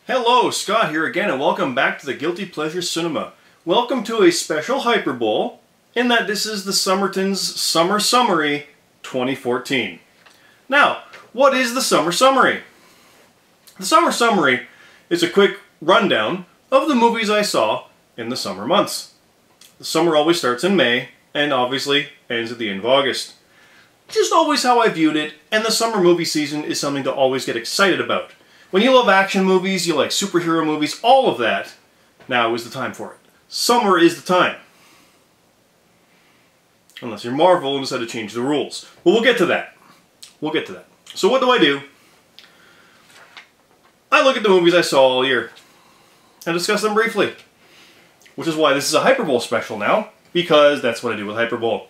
Hello, Scott here again, and welcome back to the Guilty Pleasure Cinema. Welcome to a special Hyperbole, in that this is the Summerton's Summer Summary 2014. Now, what is the Summer Summary? The Summer Summary is a quick rundown of the movies I saw in the summer months. The summer always starts in May, and obviously ends at the end of August. Just always how I viewed it, and the summer movie season is something to always get excited about. When you love action movies, you like superhero movies, all of that, now is the time for it. Summer is the time. Unless you're Marvel and decide to change the rules. Well, we'll get to that. We'll get to that. So what do? I look at the movies I saw all year and discuss them briefly. Which is why this is a Hyperbole special now, because that's what I do with Hyperbole.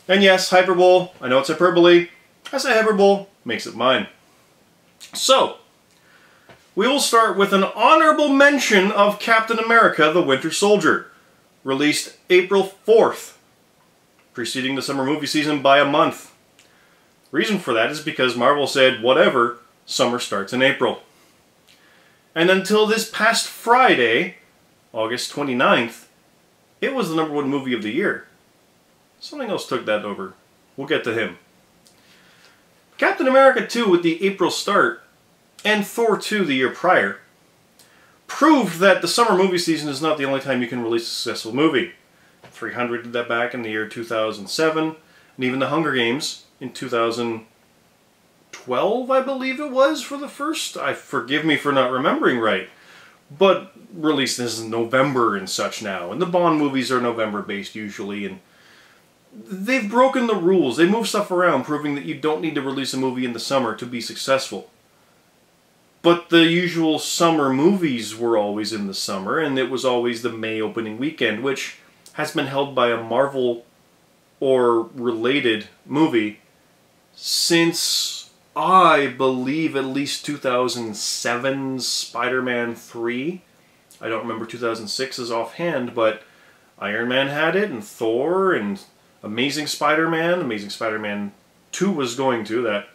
And yes, Hyperbole, I know it's hyperbole. I say Hyperbole, makes it mine. So, we will start with an honorable mention of Captain America: The Winter Soldier, released April 4th, preceding the summer movie season by a month. Reason for that is because Marvel said, whatever, summer starts in April. And until this past Friday, August 29th, it was the #1 movie of the year. Something else took that over. We'll get to him. Captain America 2, with the April start, and Thor 2 the year prior, proved that the summer movie season is not the only time you can release a successful movie. 300 did that back in the year 2007, and even The Hunger Games in 2012, I believe it was, for the first. Forgive me for not remembering right. But released this in November and such now, and the Bond movies are November-based usually, and they've broken the rules. They move stuff around, proving that you don't need to release a movie in the summer to be successful. But the usual summer movies were always in the summer, and it was always the May opening weekend, which has been held by a Marvel or related movie since, I believe, at least 2007's Spider-Man 3. I don't remember 2006's offhand, but Iron Man had it, and Thor, and Amazing Spider-Man 2 was going to, that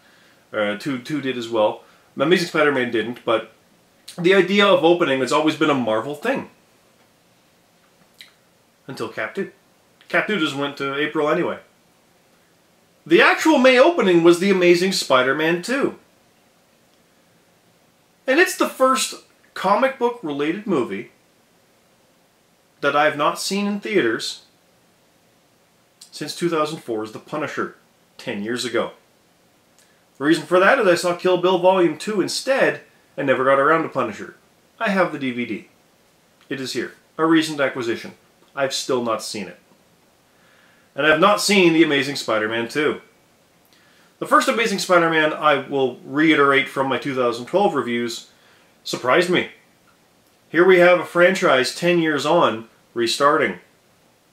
2 did as well. Amazing Spider-Man didn't, but the idea of opening has always been a Marvel thing. Until Cap 2. Cap 2 just went to April anyway. The actual May opening was The Amazing Spider-Man 2. And it's the first comic book related movie that I have not seen in theaters since 2004's The Punisher, 10 years ago. The reason for that is I saw Kill Bill Volume 2 instead and never got around to Punisher. I have the DVD. It is here. A recent acquisition. I've still not seen it. And I've not seen The Amazing Spider-Man 2. The first Amazing Spider-Man, I will reiterate from my 2012 reviews, surprised me. Here we have a franchise 10 years on, restarting,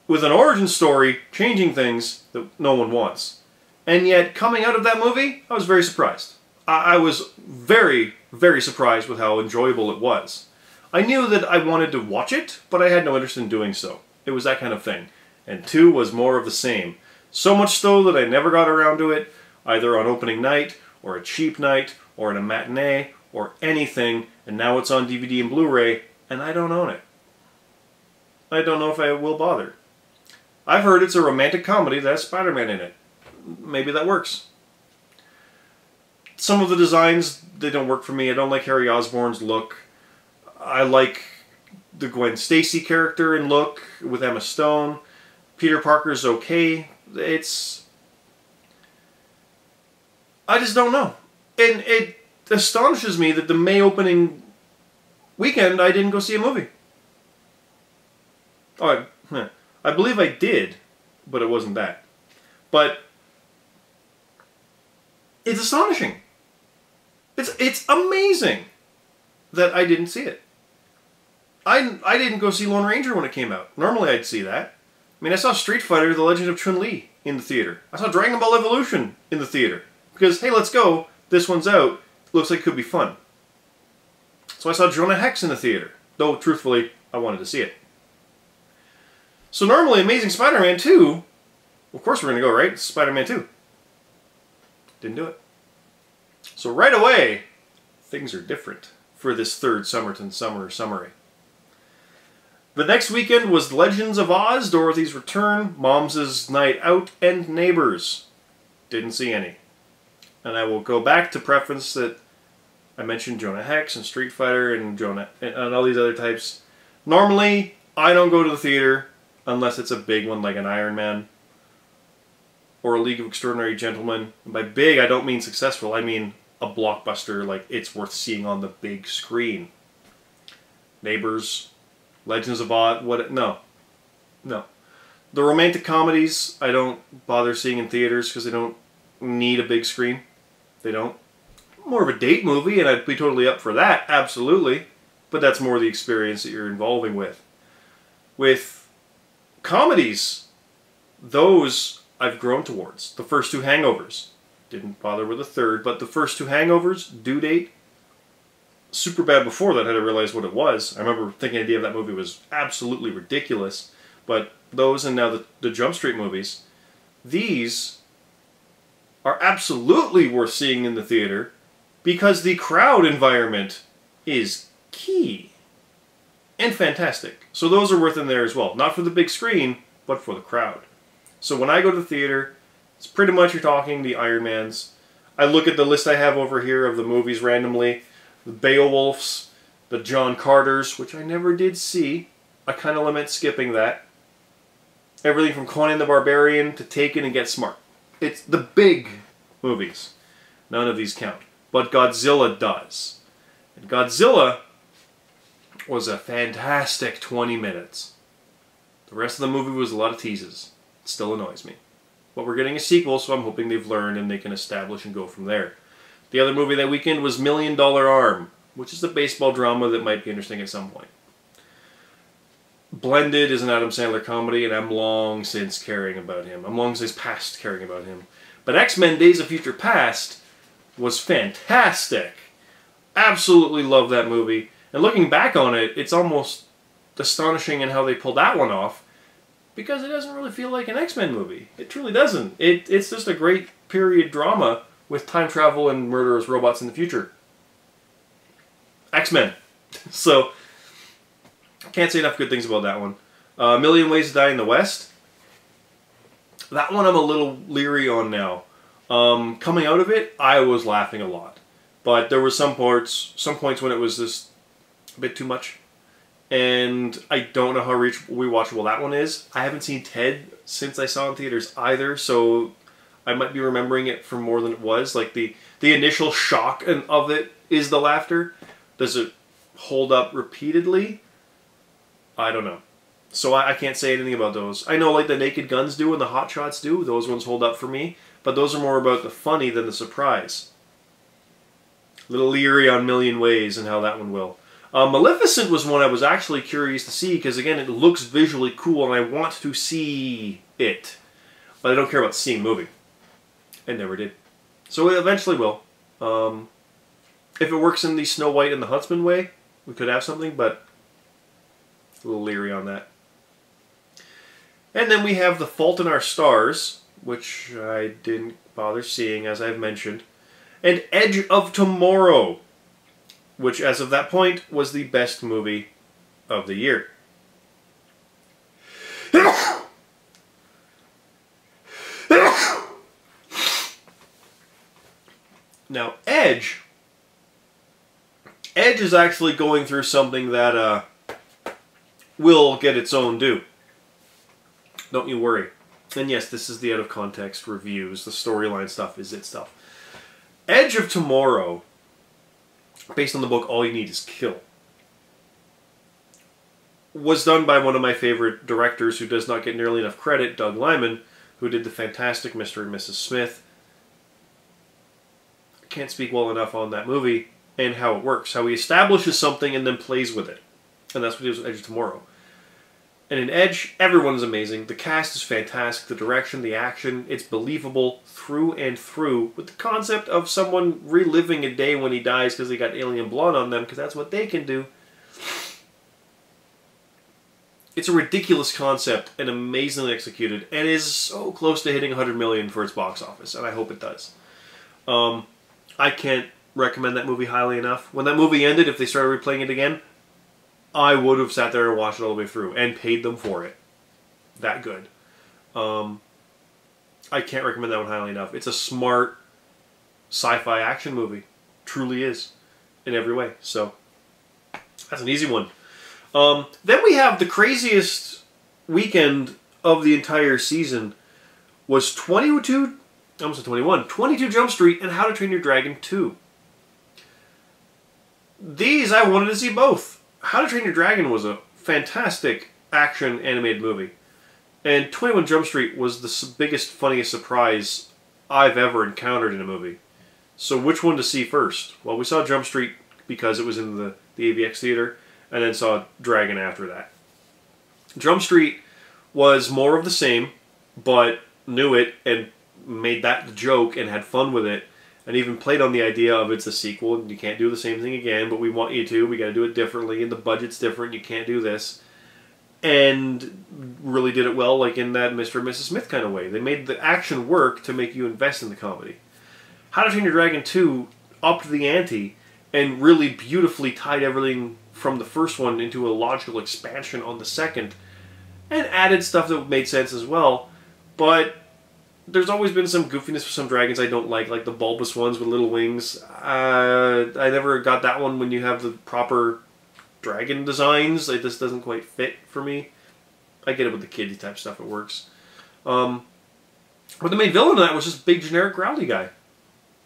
with an origin story changing things that no one wants. And yet, coming out of that movie, I was very surprised. I was very, very surprised with how enjoyable it was. I knew that I wanted to watch it, but I had no interest in doing so. It was that kind of thing. And 2 was more of the same. So much so that I never got around to it, either on opening night, or a cheap night, or in a matinee, or anything, and now it's on DVD and Blu-ray, and I don't own it. I don't know if I will bother. I've heard it's a romantic comedy that has Spider-Man in it. Maybe that works. Some of the designs, they don't work for me. I don't like Harry Osborn's look. I like the Gwen Stacy character and look with Emma Stone. Peter Parker's okay. I just don't know. And it astonishes me that the May opening weekend I didn't go see a movie. Oh, I believe I did, but it wasn't that. But it's astonishing. It's amazing that I didn't see it. I didn't go see Lone Ranger when it came out. Normally I'd see that. I mean, I saw Street Fighter: The Legend of Chun-Li in the theater. I saw Dragon Ball Evolution in the theater. Because, hey, let's go. This one's out. Looks like it could be fun. So I saw Jonah Hex in the theater. Though, truthfully, I wanted to see it. So normally, Amazing Spider-Man 2, of course we're going to go, right? Spider-Man 2. Didn't do it. So right away, things are different. for this third Summerton Summer Summary. The next weekend was Legends of Oz, Dorothy's Return, Mom's Night Out, and Neighbors. Didn't see any. And I will go back to preference that I mentioned Jonah Hex and Street Fighter and all these other types. Normally, I don't go to the theater unless it's a big one like an Iron Man or a League of Extraordinary Gentlemen. And by big, I don't mean successful. I mean a blockbuster, like it's worth seeing on the big screen. Neighbors, Legends of Oz, no. The romantic comedies, I don't bother seeing in theaters because they don't need a big screen. They don't. More of a date movie, and I'd be totally up for that, absolutely. But that's more the experience that you're involving with. With comedies, those I've grown towards. The first two Hangovers. Didn't bother with the third, but the first two Hangovers, Due Date, super bad before that, I had to realize what it was. I remember thinking the idea of that movie was absolutely ridiculous. But those and now the Jump Street movies, these are absolutely worth seeing in the theater because the crowd environment is key and fantastic. So those are worth in there as well. Not for the big screen, but for the crowd. So when I go to the theater, it's pretty much you're talking the Iron Mans. I look at the list I have over here of the movies randomly. The Beowulfs, the John Carters, which I never did see. I kind of lament skipping that. Everything from Conan the Barbarian to Taken and Get Smart. It's the big movies. None of these count. But Godzilla does. And Godzilla was a fantastic 20 minutes. The rest of the movie was a lot of teases. It still annoys me. But we're getting a sequel, so I'm hoping they've learned and they can establish and go from there. The other movie that weekend was $1 Million Arm, which is a baseball drama that might be interesting at some point. Blended is an Adam Sandler comedy, and I'm long since caring about him. I'm long since past caring about him. But X-Men Days of Future Past was fantastic. Absolutely love that movie. And looking back on it, it's almost astonishing in how they pulled that one off, because it doesn't really feel like an X-Men movie. It truly doesn't. It's just a great period drama with time travel and murderous robots in the future. X-Men. So, I can't say enough good things about that one. A Million Ways to Die in the West. That one I'm a little leery on now. Coming out of it, I was laughing a lot. But there were some points when it was just a bit too much. And I don't know how rewatchable that one is. I haven't seen Ted since I saw it in theaters either, so I might be remembering it for more than it was. Like the initial shock of it is the laughter. Does it hold up repeatedly? I don't know. So I can't say anything about those. I know like the Naked Guns do and the Hot Shots do. Those ones hold up for me. But those are more about the funny than the surprise. A little leery on Million Ways and how that one will. Maleficent was one I was actually curious to see because, again, it looks visually cool and I want to see it. But I don't care about seeing the movie. I never did. So we eventually will. If it works in the Snow White and the Huntsman way, we could have something, but a little leery on that. And then we have The Fault in Our Stars, which I didn't bother seeing, as I've mentioned. And Edge of Tomorrow, which as of that point was the best movie of the year. Now, Edge is actually going through something that will get its own due. Don't you worry. And yes, this is the out of context reviews. The storyline stuff is it stuff. Edge of Tomorrow, based on the book All You Need Is Kill, was done by one of my favorite directors who does not get nearly enough credit, Doug Liman, who did the fantastic Mr. and Mrs. Smith. I can't speak well enough on that movie and how it works, how he establishes something and then plays with it. And that's what he does with Edge of Tomorrow. And in Edge, everyone is amazing. The cast is fantastic. The direction, the action, it's believable through and through, with the concept of someone reliving a day when he dies because they got alien blood on them, because that's what they can do. It's a ridiculous concept and amazingly executed, and is so close to hitting 100 million for its box office, and I hope it does. I can't recommend that movie highly enough. When that movie ended, if they started replaying it again, I would have sat there and watched it all the way through and paid them for it. That good. I can't recommend that one highly enough. It's a smart sci-fi action movie. Truly is. In every way. So, that's an easy one. Then we have the craziest weekend of the entire season was 22 Jump Street and How to Train Your Dragon 2. These I wanted to see both. How to Train Your Dragon was a fantastic action animated movie. And 21 Jump Street was the biggest, funniest surprise I've ever encountered in a movie. So which one to see first? Well, we saw Jump Street because it was in the AVX theater, and then saw Dragon after that. Jump Street was more of the same, but knew it and made that the joke and had fun with it, and even played on the idea of it's a sequel and you can't do the same thing again, but we want you to, we got to do it differently, and the budget's different, you can't do this. And really did it well, like in that Mr. and Mrs. Smith kind of way. They made the action work to make you invest in the comedy. How to Train Your Dragon 2 upped the ante and really beautifully tied everything from the first one into a logical expansion on the second, and added stuff that made sense as well. But there's always been some goofiness with some dragons I don't like the bulbous ones with little wings. I never got that one when you have the proper dragon designs. It just doesn't quite fit for me. I get it with the kiddie type stuff, it works. But the main villain of that was just a big generic growly guy.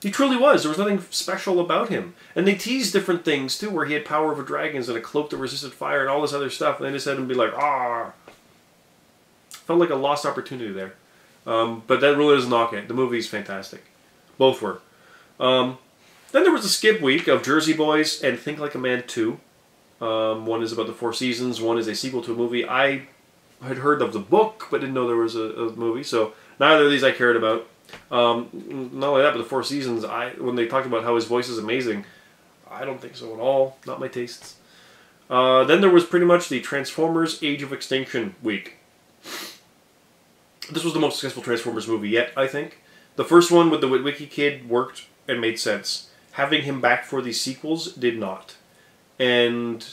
He truly was. There was nothing special about him. And they teased different things too, where he had power over dragons and a cloak that resisted fire and all this other stuff, and they just had him be like, ah. Felt like a lost opportunity there. But that really doesn't knock it. The movie's fantastic. Both were. Then there was a skip week of Jersey Boys and Think Like a Man 2. One is about the Four Seasons. One is a sequel to a movie. I had heard of the book, but didn't know there was a movie. So neither of these I cared about. Not only that, but the Four Seasons, when they talked about how his voice is amazing, I don't think so at all. Not my tastes. Then there was pretty much the Transformers Age of Extinction week. This was the most successful Transformers movie yet, I think. The first one with the Witwicky kid worked and made sense. Having him back for these sequels did not. And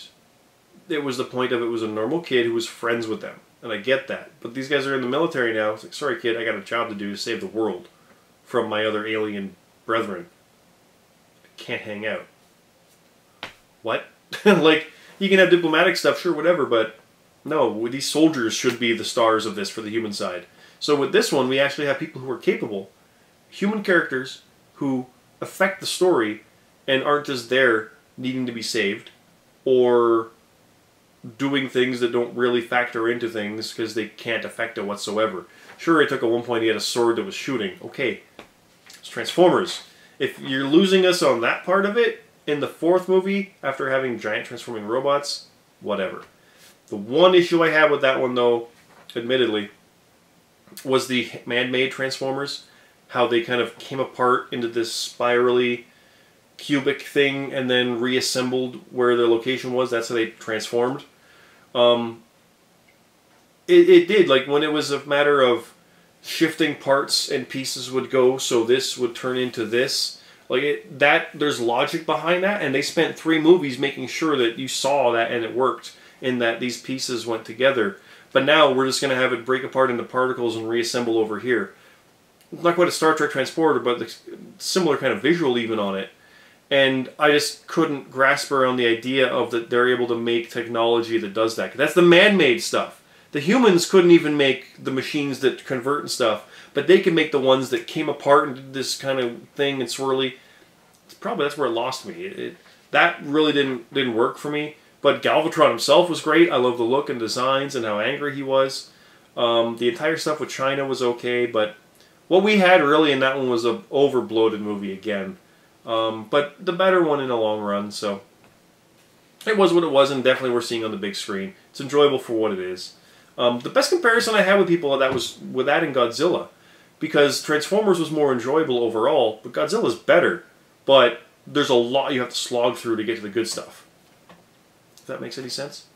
it was the point of it was a normal kid who was friends with them. And I get that. But these guys are in the military now. It's like, sorry kid, I got a job to do to save the world from my other alien brethren. I can't hang out. What? Like, you can have diplomatic stuff, sure, whatever, but no, these soldiers should be the stars of this for the human side. So with this one, we actually have people who are capable, human characters who affect the story and aren't just there needing to be saved or doing things that don't really factor into things because they can't affect it whatsoever. Sure, it took at one point he had a sword that was shooting. Okay, it's Transformers. If you're losing us on that part of it in the fourth movie after having giant transforming robots, whatever. The one issue I had with that one, though, admittedly, was the man-made Transformers. How they kind of came apart into this spirally cubic thing and then reassembled where their location was. That's how they transformed. It did, like when it was a matter of shifting parts and pieces would go, so this would turn into this. Like there's logic behind that, and they spent 3 movies making sure that you saw that and it worked, in that these pieces went together. But now we're just going to have it break apart into particles and reassemble over here. Not quite a Star Trek transporter, but the similar kind of visual even on it. And I just couldn't grasp around the idea of that they're able to make technology that does that. That's the man-made stuff. The humans couldn't even make the machines that convert and stuff, but they could make the ones that came apart and did this kind of thing and swirly. Probably that's where it lost me. That really didn't work for me. But Galvatron himself was great. I love the look and designs and how angry he was. The entire stuff with China was okay, but what we had really in that one was an over-bloated movie again. But the better one in the long run, so it was what it was, and definitely we're seeing on the big screen. It's enjoyable for what it is. The best comparison I had with people that was with that and Godzilla, because Transformers was more enjoyable overall, but Godzilla's better. But there's a lot you have to slog through to get to the good stuff. If that makes any sense.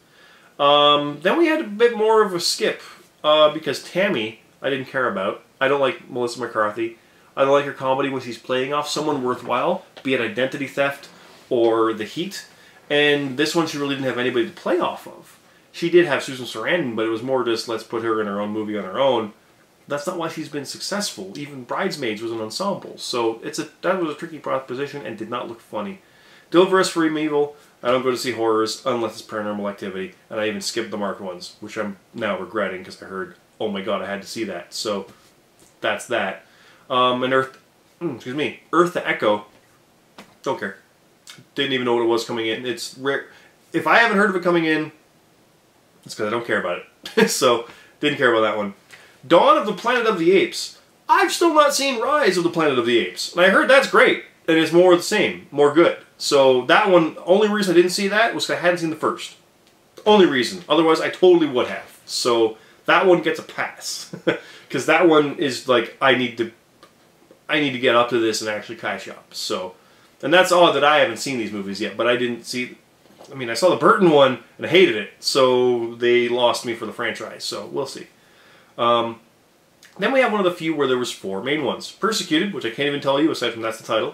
Then we had a bit more of a skip, because Tammy I didn't care about. I don't like Melissa McCarthy. I don't like her comedy when she's playing off someone worthwhile, be it identity theft or the heat. And this one, she really didn't have anybody to play off of. She did have Susan Sarandon, but it was more just, let's put her in her own movie on her own. That's not why she's been successful. Even Bridesmaids was an ensemble. So that was a tricky proposition and did not look funny. Deliver Us from Evil. I don't go to see horrors unless it's Paranormal Activity. And I even skipped the marked ones, which I'm now regretting because I heard, oh my god, I had to see that. So that's that. And Earth the Echo. Don't care. Didn't even know what it was coming in. It's rare. If I haven't heard of it coming in, it's because I don't care about it. So, didn't care about that one. Dawn of the Planet of the Apes. I've still not seen Rise of the Planet of the Apes. And I heard that's great. And it's more of the same. More good. So, that one, only reason I didn't see that was because I hadn't seen the first. Only reason. Otherwise, I totally would have. So, that one gets a pass. Because that one is like, I need to get up to this and actually catch up. So, and that's odd that I haven't seen these movies yet. But I didn't see... I mean, I saw the Burton one and I hated it, so they lost me for the franchise, so we'll see. Then we have one of the few where there was 4 main ones. Persecuted, which I can't even tell you aside from that's the title.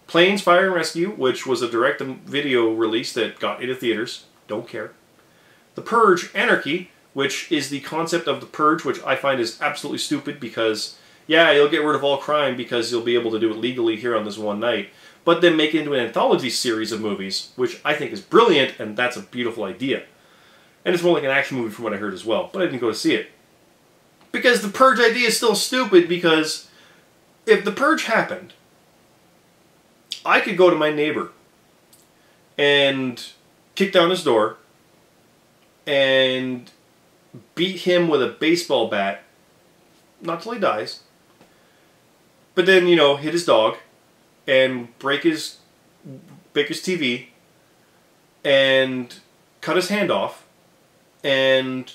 Planes, Fire and Rescue, which was a direct-to-video release that got into theaters. Don't care. The Purge, Anarchy, which is the concept of the Purge, which I find is absolutely stupid because, yeah, you'll get rid of all crime because you'll be able to do it legally here on this one night. But then make it into an anthology series of movies, which I think is brilliant, and that's a beautiful idea. And it's more like an action movie from what I heard as well, but I didn't go to see it. Because the Purge idea is still stupid, because if the Purge happened, I could go to my neighbor and kick down his door and beat him with a baseball bat, not till he dies, but then, you know, hit his dog, and break his TV, and cut his hand off, and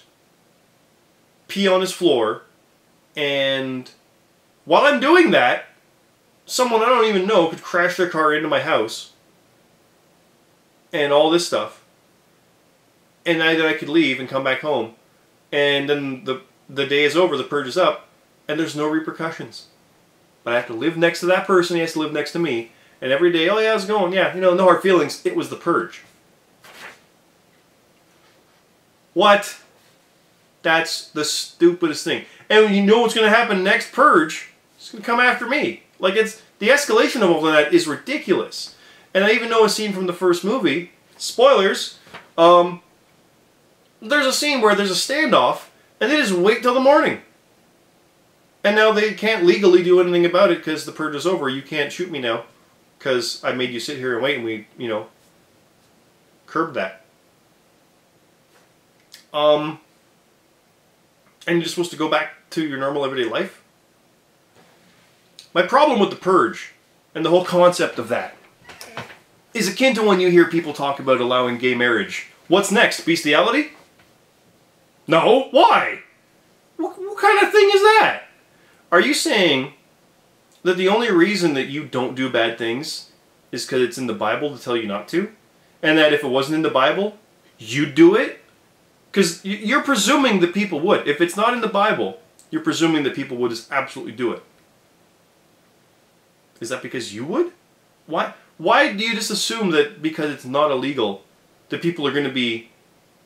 pee on his floor, and while I'm doing that, someone I don't even know could crash their car into my house, and all this stuff, and then I could leave and come back home, and then the day is over, the purge is up, and there's no repercussions. But I have to live next to that person, he has to live next to me. And every day, oh yeah, how's it going? Yeah, you know, no hard feelings. It was the Purge. What? That's the stupidest thing. And when you know what's going to happen next Purge, it's going to come after me. Like, it's the escalation of all of that is ridiculous. And I even know a scene from the first movie. Spoilers. There's a scene where there's a standoff, and they just wait till the morning. And now they can't legally do anything about it because the purge is over. You can't shoot me now because I made you sit here and wait and we, you know, curbed that. And you're supposed to go back to your normal everyday life? My problem with the purge and the whole concept of that is akin to when you hear people talk about allowing gay marriage. What's next? Bestiality? No. Why? What kind of thing is that? Are you saying that the only reason that you don't do bad things is because it's in the Bible to tell you not to? And that if it wasn't in the Bible, you'd do it? Because you're presuming that people would. If it's not in the Bible, you're presuming that people would just absolutely do it. Is that because you would? Why do you just assume that because it's not illegal, that people are going to be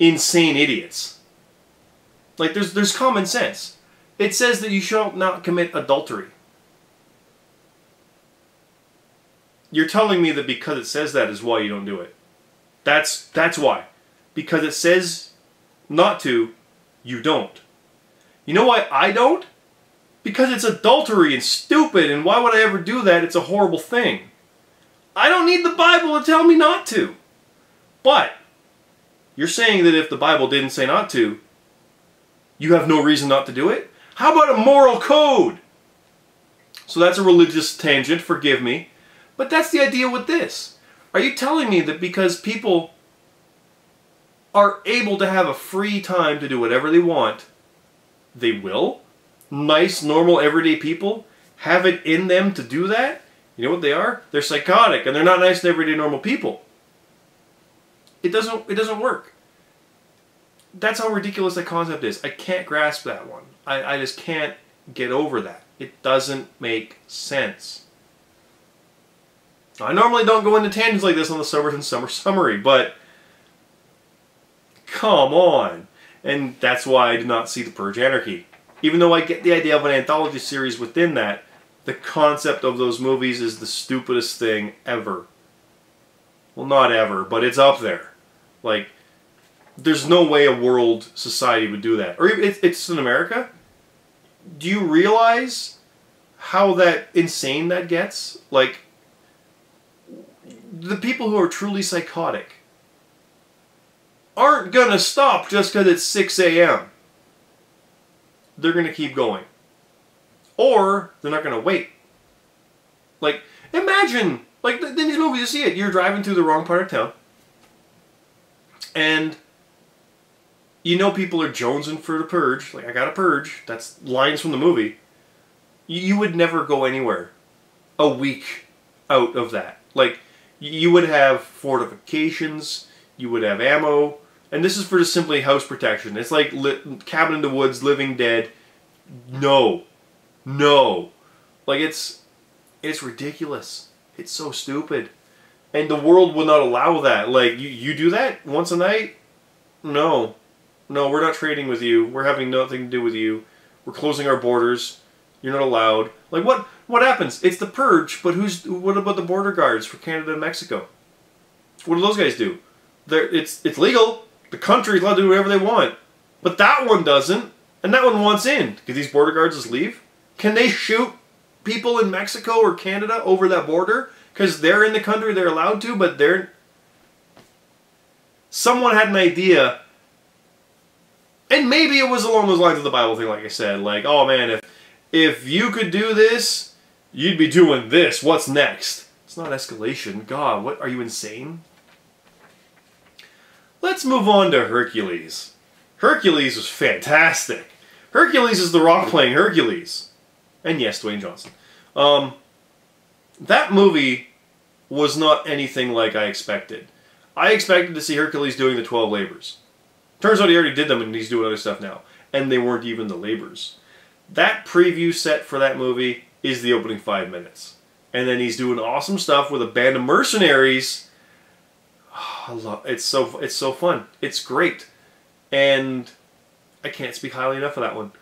insane idiots? Like, there's common sense. It says that you shall not commit adultery. You're telling me that because it says that is why you don't do it. That's why. Because it says not to, you don't. You know why I don't? Because it's adultery and stupid, and why would I ever do that? It's a horrible thing. I don't need the Bible to tell me not to. But you're saying that if the Bible didn't say not to, you have no reason not to do it? How about a moral code? So that's a religious tangent, forgive me. But that's the idea with this. Are you telling me that because people are able to have a free time to do whatever they want, they will? Nice, normal, everyday people have it in them to do that? You know what they are? They're psychotic, and they're not nice and everyday normal people. It doesn't work. That's how ridiculous that concept is. I can't grasp that one. I just can't get over that. It doesn't make sense. I normally don't go into tangents like this on the Summerton Summer Summary, but come on. And that's why I did not see The Purge Anarchy. Even though I get the idea of an anthology series within that, the concept of those movies is the stupidest thing ever. Well, not ever, but it's up there. Like, there's no way a world society would do that. Or it's in America. Do you realize how insane that gets? Like, the people who are truly psychotic aren't gonna stop just because it's 6 a.m. They're gonna keep going. Or they're not gonna wait. Like, imagine, like, in these movies you see it, you're driving through the wrong part of town, and you know people are jonesing for the purge. Like, I got a purge. That's lines from the movie. You would never go anywhere a week out of that. Like, you would have fortifications, you would have ammo, and this is for just simply house protection. It's like Cabin in the Woods, Living Dead. No. No. Like, it's ridiculous. It's so stupid. And the world will not allow that. Like, you do that once a night? No. No, we're not trading with you. We're having nothing to do with you. We're closing our borders. You're not allowed. Like, what happens? It's the purge, but what about the border guards for Canada and Mexico? What do those guys do? It's legal. The country's allowed to do whatever they want. But that one doesn't. And that one wants in. Can these border guards just leave? Can they shoot people in Mexico or Canada over that border? Because they're in the country, they're allowed to, but they're... Someone had an idea, and maybe it was along those lines of the Bible thing, like I said. Like, oh man, if you could do this, you'd be doing this. What's next? It's not escalation. God, what, are you insane? Let's move on to Hercules. Hercules was fantastic. Hercules is The Rock playing Hercules. And yes, Dwayne Johnson. That movie was not anything like I expected. I expected to see Hercules doing the 12 labors. Turns out he already did them and he's doing other stuff now. And they weren't even the labors. That preview set for that movie is the opening 5 minutes. And then he's doing awesome stuff with a band of mercenaries. Oh, I love it's so fun. It's great. And I can't speak highly enough of that one.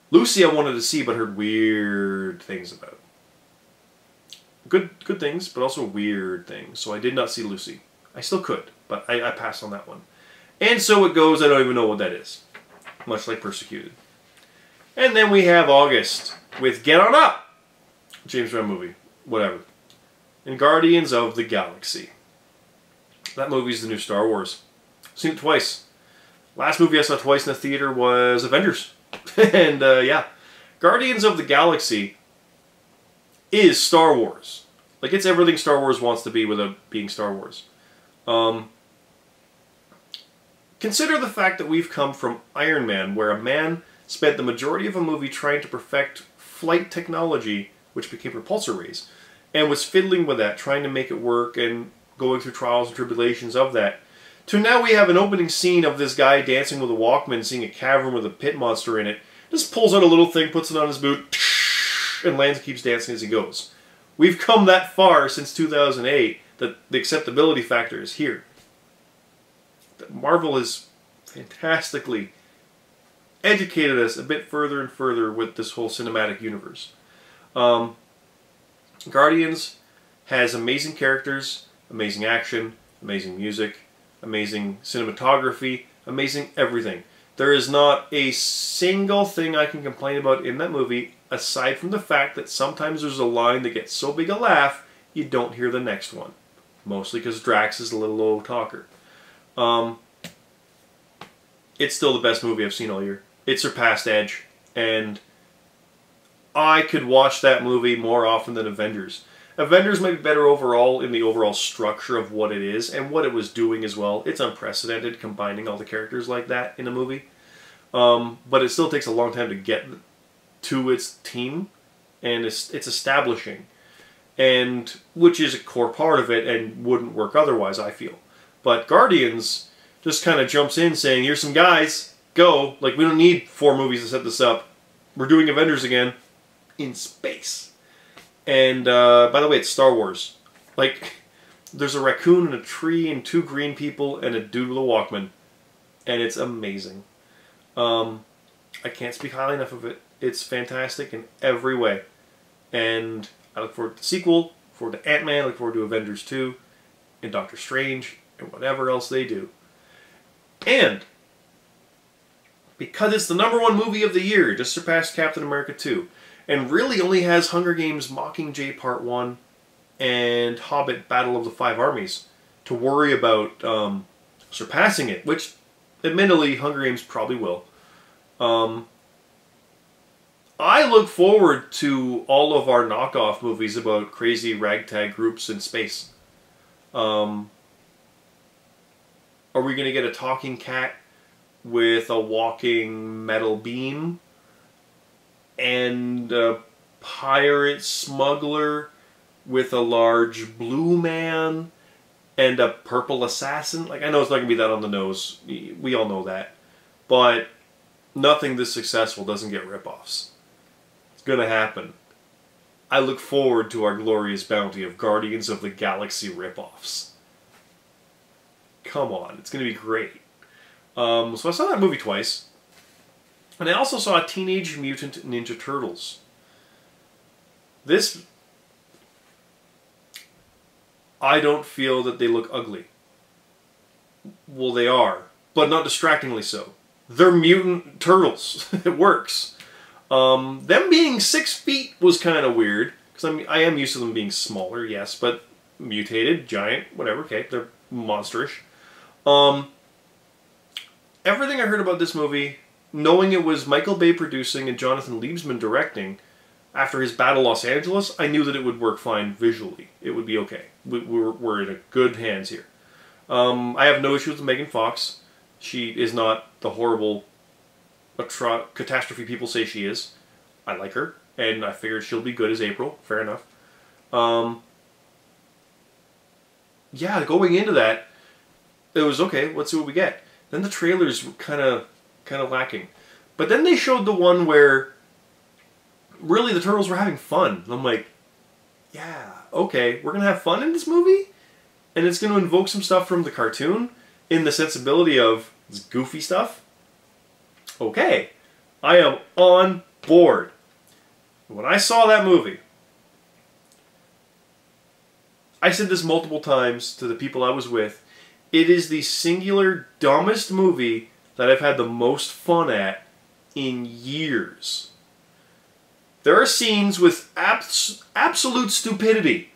Lucy I wanted to see but heard weird things about. Good things, but also weird things. So I did not see Lucy. I still could, but I passed on that one. And So It Goes, I don't even know what that is. Much like Persecuted. And then we have August with Get On Up! James Bond movie. Whatever. And Guardians of the Galaxy. That movie's the new Star Wars. Seen it twice. Last movie I saw twice in the theater was Avengers. And yeah. Guardians of the Galaxy is Star Wars. Like, it's everything Star Wars wants to be without being Star Wars. Consider the fact that we've come from Iron Man, where a man spent the majority of a movie trying to perfect flight technology, which became propulsor rays, and was fiddling with that, trying to make it work and going through trials and tribulations of that, to now we have an opening scene of this guy dancing with a Walkman, seeing a cavern with a pit monster in it, just pulls out a little thing, puts it on his boot, and lands and keeps dancing as he goes. We've come that far since 2008 that the acceptability factor is here. Marvel has fantastically educated us a bit further and further with this whole cinematic universe. Guardians has amazing characters, amazing action, amazing music, amazing cinematography, amazing everything. There is not a single thing I can complain about in that movie, aside from the fact that sometimes there's a line that gets so big a laugh, you don't hear the next one. Mostly because Drax is a little low talker. It's still the best movie I've seen all year. It surpassed Edge, and I could watch that movie more often than Avengers. Avengers might be better overall in the overall structure of what it is and what it was doing as well. It's unprecedented combining all the characters like that in a movie. But it still takes a long time to get to its team, and it's establishing, and which is a core part of it and wouldn't work otherwise, I feel. But Guardians just kind of jumps in saying, here's some guys, go. Like, we don't need 4 movies to set this up. We're doing Avengers again in space. And, by the way, it's Star Wars. Like, there's a raccoon and a tree and 2 green people and a dude with a Walkman. And it's amazing. I can't speak highly enough of it. It's fantastic in every way. And I look forward to the sequel, look forward to Ant-Man, look forward to Avengers 2, and Doctor Strange, and whatever else they do. And because it's the #1 movie of the year, just surpassed Captain America 2, and really only has Hunger Games Mockingjay Part 1 and Hobbit Battle of the Five Armies to worry about surpassing it, which admittedly Hunger Games probably will. I look forward to all of our knockoff movies about crazy ragtag groups in space. Are we going to get a talking cat with a walking metal beam? And a pirate smuggler with a large blue man? And a purple assassin? Like, I know it's not going to be that on the nose. We all know that. But nothing this successful doesn't get ripoffs. It's going to happen. I look forward to our glorious bounty of Guardians of the Galaxy ripoffs. Come on, it's going to be great. So I saw that movie twice. And I also saw Teenage Mutant Ninja Turtles. This... I don't feel that they look ugly. Well, they are, but not distractingly so. They're mutant turtles. It works. Them being 6 feet was kind of weird, because I am used to them being smaller, yes, but mutated, giant, whatever, okay, they're monsterish. Everything I heard about this movie, knowing it was Michael Bay producing and Jonathan Liebsman directing, after his Battle Los Angeles, I knew that it would work fine visually. It would be okay. We're in a good hands here. I have no issues with Megan Fox. She is not the horrible catastrophe people say she is. I like her, and I figured she'll be good as April. Fair enough. Yeah, going into that, it was okay. Let's see what we get. Then the trailers were kind of lacking, but then they showed the one where really the turtles were having fun. And I'm like, yeah, okay, we're gonna have fun in this movie, and it's gonna invoke some stuff from the cartoon in the sensibility of this goofy stuff. Okay, I am on board. When I saw that movie, I said this multiple times to the people I was with, it is the singular dumbest movie that I've had the most fun at in years. There are scenes with absolute stupidity,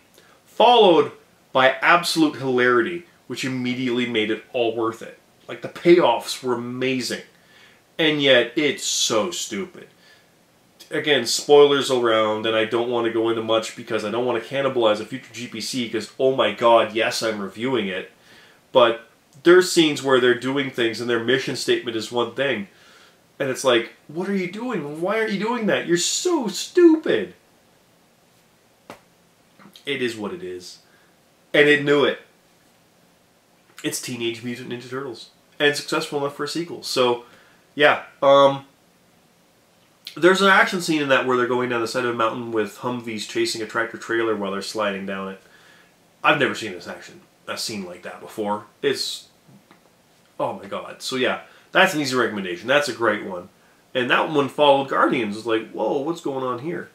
followed by absolute hilarity, which immediately made it all worth it. Like, the payoffs were amazing, and yet it's so stupid. Again, spoilers around, and I don't want to go into much because I don't want to cannibalize a future GPC because, oh my god, yes, I'm reviewing it. But there's scenes where they're doing things and their mission statement is one thing. And it's like, what are you doing? Why aren't you doing that? You're so stupid. It is what it is. And it knew it. It's Teenage Mutant Ninja Turtles. And successful enough for a sequel. So, yeah. There's an action scene in that where they're going down the side of a mountain with Humvees chasing a tractor trailer while they're sliding down it. I've never seen a scene like that before. It's... oh my god. So yeah, that's an easy recommendation. That's a great one. And that one followed Guardians. It's like, whoa, what's going on here?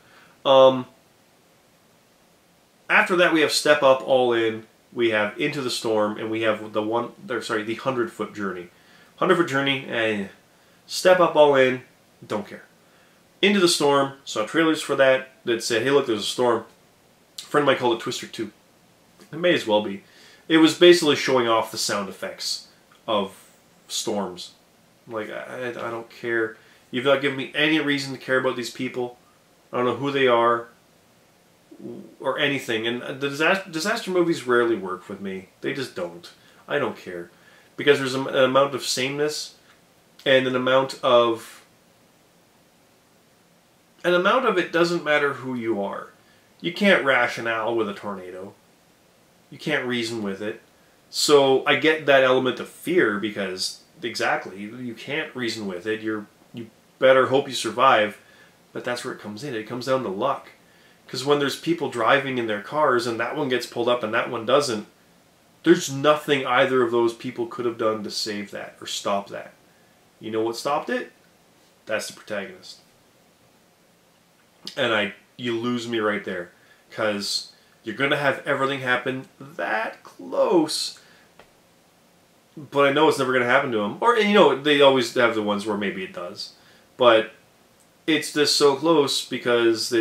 After that we have Step Up, All In, we have Into the Storm, and we have the 100-foot journey. 100-foot journey, Step Up, All In, don't care. Into the Storm, saw trailers for that said, hey look, there's a storm. A friend of mine called it Twister 2. It may as well be. It was basically showing off the sound effects of storms. Like, I don't care. You've not given me any reason to care about these people. I don't know who they are or anything. And the disaster movies rarely work with me. They just don't. I don't care. Because there's an amount of sameness and an amount of it doesn't matter who you are. You can't rationale with a tornado. You can't reason with it. So I get that element of fear because, exactly, you can't reason with it. You better hope you survive, but that's where it comes in. It comes down to luck. Because when there's people driving in their cars and that one gets pulled up and that one doesn't, there's nothing either of those people could have done to save that or stop that. You know what stopped it? That's the protagonist. And you lose me right there. Because you're going to have everything happen that close. But I know it's never going to happen to him. Or, you know, they always have the ones where maybe it does. But it's just so close because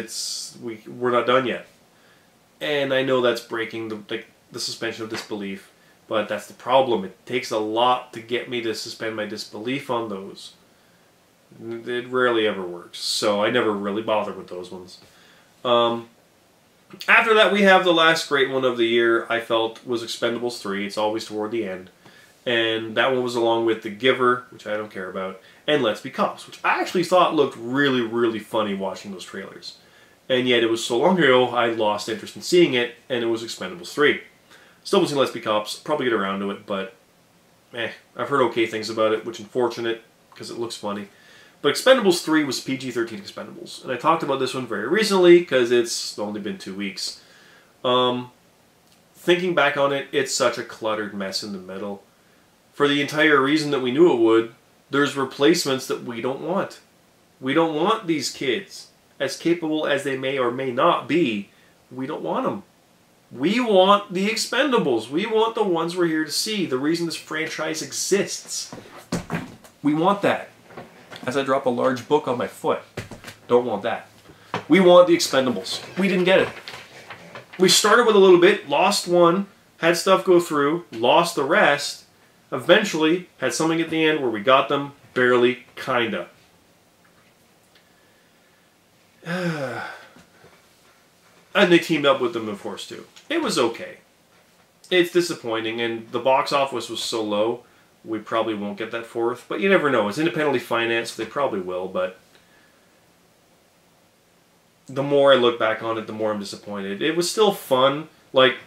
we're not done yet. And I know that's breaking the suspension of disbelief. But that's the problem. It takes a lot to get me to suspend my disbelief on those. It rarely ever works. So I never really bothered with those ones. After that, we have the last great one of the year, I felt, was Expendables 3. It's always toward the end. And that one was along with The Giver, which I don't care about, and Let's Be Cops, which I actually thought looked really, really funny watching those trailers. And yet it was so long ago, I lost interest in seeing it, and it was Expendables 3. Still haven't seen Let's Be Cops, probably get around to it, but I've heard okay things about it, which is unfortunate, because it looks funny. But Expendables 3 was PG-13 Expendables, and I talked about this one very recently, because it's only been 2 weeks. Thinking back on it, it's such a cluttered mess in the middle. For the entire reason that we knew it would, there's replacements that we don't want. We don't want these kids. As capable as they may or may not be, we don't want them. We want the Expendables. We want the ones we're here to see. The reason this franchise exists. We want that. As I drop a large book on my foot. Don't want that. We want the Expendables. We didn't get it. We started with a little bit, lost one, had stuff go through, lost the rest. Eventually, had something at the end where we got them, barely, kinda. And they teamed up with them in Force 2. It was okay. It's disappointing, and the box office was so low, we probably won't get that fourth. But you never know. It's independently financed, so they probably will, but the more I look back on it, the more I'm disappointed. It was still fun. Like,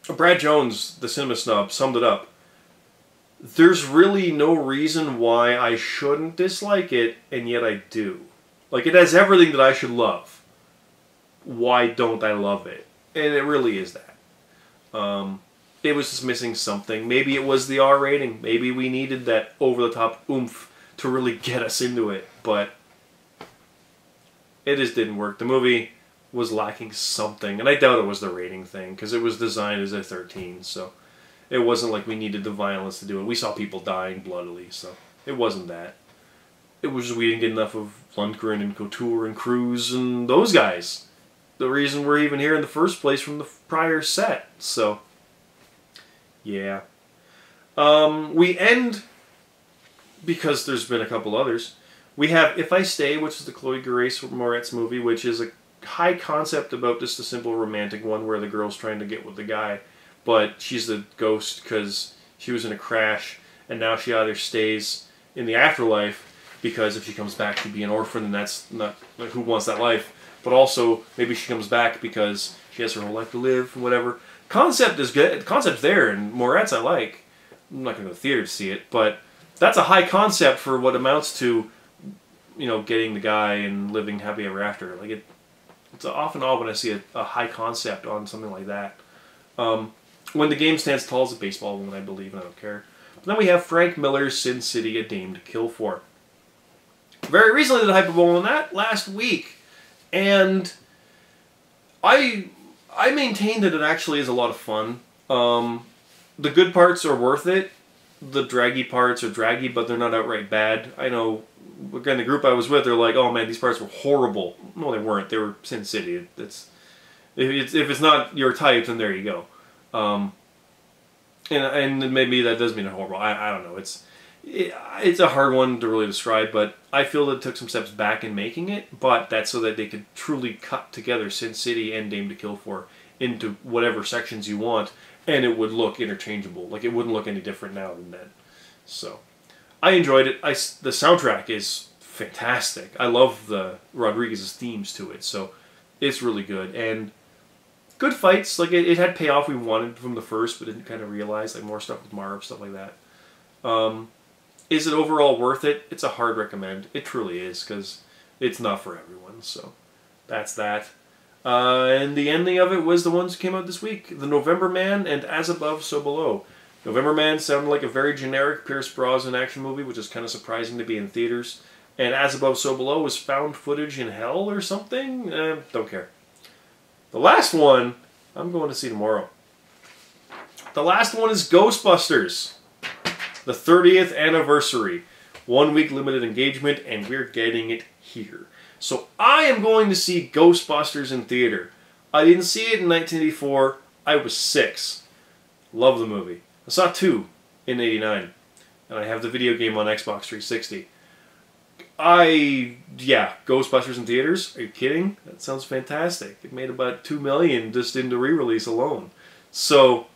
Brad Jones, the cinema snub, summed it up. There's really no reason why I shouldn't dislike it, and yet I do. Like, it has everything that I should love. Why don't I love it? And it really is that. It was just missing something. Maybe it was the R rating. Maybe we needed that over-the-top oomph to really get us into it. But it just didn't work. The movie was lacking something. And I doubt it was the rating thing, because it was designed as a 13, so it wasn't like we needed the violence to do it. We saw people dying bloodily, so it wasn't that. It was just we didn't get enough of Lundgren and Couture and Cruz and those guys. The reason we're even here in the first place from the prior set. So, yeah. We end, because there's been a couple others, we have If I Stay, which is the Chloe Grace Moretz movie, which is a high concept about just a simple romantic one where the girl's trying to get with the guy. But she's the ghost because she was in a crash, and now she either stays in the afterlife, because if she comes back she'd be an orphan, and that's not, like, who wants that life? But also, maybe she comes back because she has her whole life to live, whatever. Concept is good. Concept's there, and Moretz I like. I'm not going to go to the theater to see it, but that's a high concept for what amounts to, you know, getting the guy and living happy ever after. Like, it's often odd when I see a high concept on something like that. When the Game Stands Tall is a baseball one, I believe, and I don't care. But then we have Frank Miller's Sin City, A Dame to Kill For. Very recently did Hyperbole on that, last week. And I maintain that it actually is a lot of fun. The good parts are worth it. The draggy parts are draggy, but they're not outright bad. I know, again, the group I was with, they're like, oh man, these parts were horrible. No, they weren't. They were Sin City. If it's not your type, then there you go. And maybe that does mean horrible. I don't know. It's a hard one to really describe, but I feel that it took some steps back in making it, but that's so that they could truly cut together Sin City and Dame to Kill For into whatever sections you want, and it would look interchangeable. Like, it wouldn't look any different now than then. So, I enjoyed it. The soundtrack is fantastic. I love the Rodriguez's themes to it, so it's really good. And good fights. Like, it had payoff we wanted from the first, but didn't kind of realize, like, more stuff with Marv, stuff like that. Is it overall worth it? It's a hard recommend. It truly is, because it's not for everyone, so that's that. And the ending of it was the ones that came out this week. The November Man and As Above, So Below. November Man sounded like a very generic Pierce Brosnan action movie, which is kind of surprising to be in theaters. And As Above, So Below was found footage in hell or something? Don't care. The last one, I'm going to see tomorrow. The last one is Ghostbusters. The 30th anniversary. 1 week limited engagement, and we're getting it here. So I am going to see Ghostbusters in theater. I didn't see it in 1984. I was 6. Love the movie. I saw 2 in 89. And I have the video game on Xbox 360. Yeah, Ghostbusters in theaters? Are you kidding? That sounds fantastic. It made about $2 million just in the re-release alone. So,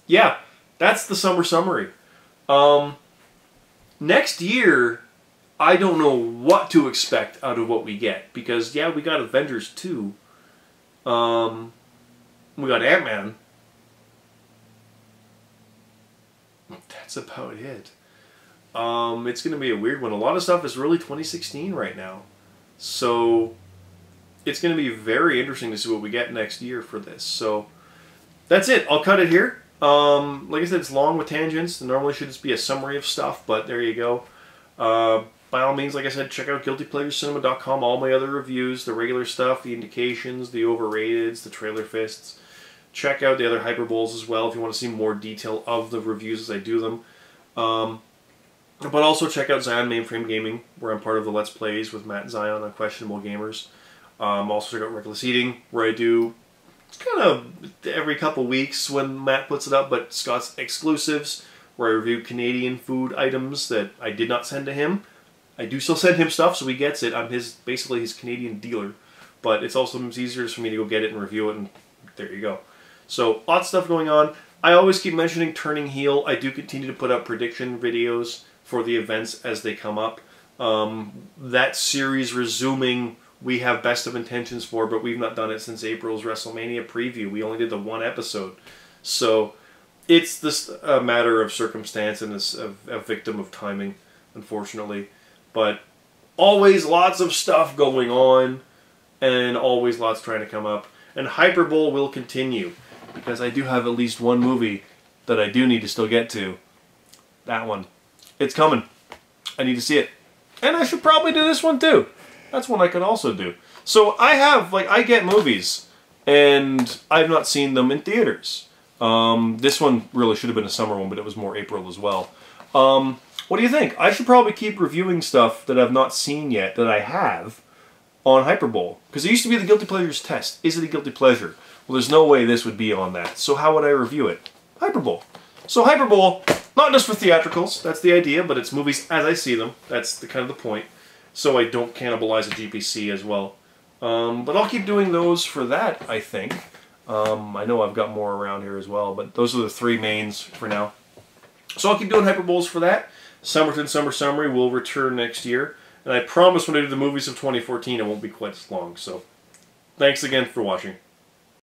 yeah, that's the summer summary. Next year, I don't know what to expect out of what we get. Because, yeah, we got Avengers 2. We got Ant-Man. That's about it. It's going to be a weird one. A lot of stuff is really 2016 right now. So, it's going to be very interesting to see what we get next year for this. So, that's it. I'll cut it here. Like I said, it's long with tangents. It normally should just be a summary of stuff, but there you go. By all means, like I said, check out GuiltyPleasureCinema.com. All my other reviews, the regular stuff, the indications, the overrateds, the trailer fists. Check out the other Hyperboles as well if you want to see more detail of the reviews as I do them. But also check out Zion Mainframe Gaming, where I'm part of the Let's Plays with Matt and Zion on Questionable Gamers. Also check out Reckless Eating, where I do kind of every couple weeks when Matt puts it up, but Scott's exclusives, where I review Canadian food items that I did not send to him. I do still send him stuff, so he gets it. I'm basically his Canadian dealer. But it's also easier for me to go get it and review it, and there you go. So, lots of stuff going on. I always keep mentioning Turning Heel. I do continue to put up prediction videos for the events as they come up. That series resuming, we have Best of Intentions for, but we've not done it since April's WrestleMania preview. We only did the 1 episode. So, it's just a matter of circumstance and a victim of timing, unfortunately. But always lots of stuff going on, and always lots trying to come up. And Hyperbole will continue, because I do have at least one movie that I do need to still get to. That one. It's coming. I need to see it. And I should probably do this one too. That's one I could also do. So I get movies, and I've not seen them in theaters. This one really should have been a summer one, but it was more April as well. What do you think? I should probably keep reviewing stuff that I've not seen yet, that I have, on Hyperbole. Because it used to be the Guilty Pleasures test. Is it a guilty pleasure? Well, there's no way this would be on that. So how would I review it? Hyperbole. So Hyperbole, not just for theatricals, that's the idea, but it's movies as I see them. That's the kind of the point. So I don't cannibalize a GPC as well. But I'll keep doing those for that, I think. I know I've got more around here as well, but those are the 3 mains for now. So I'll keep doing Hyperboles for that. Summerton Summer Summary will return next year. And I promise when I do the movies of 2014 it won't be quite as long. So thanks again for watching.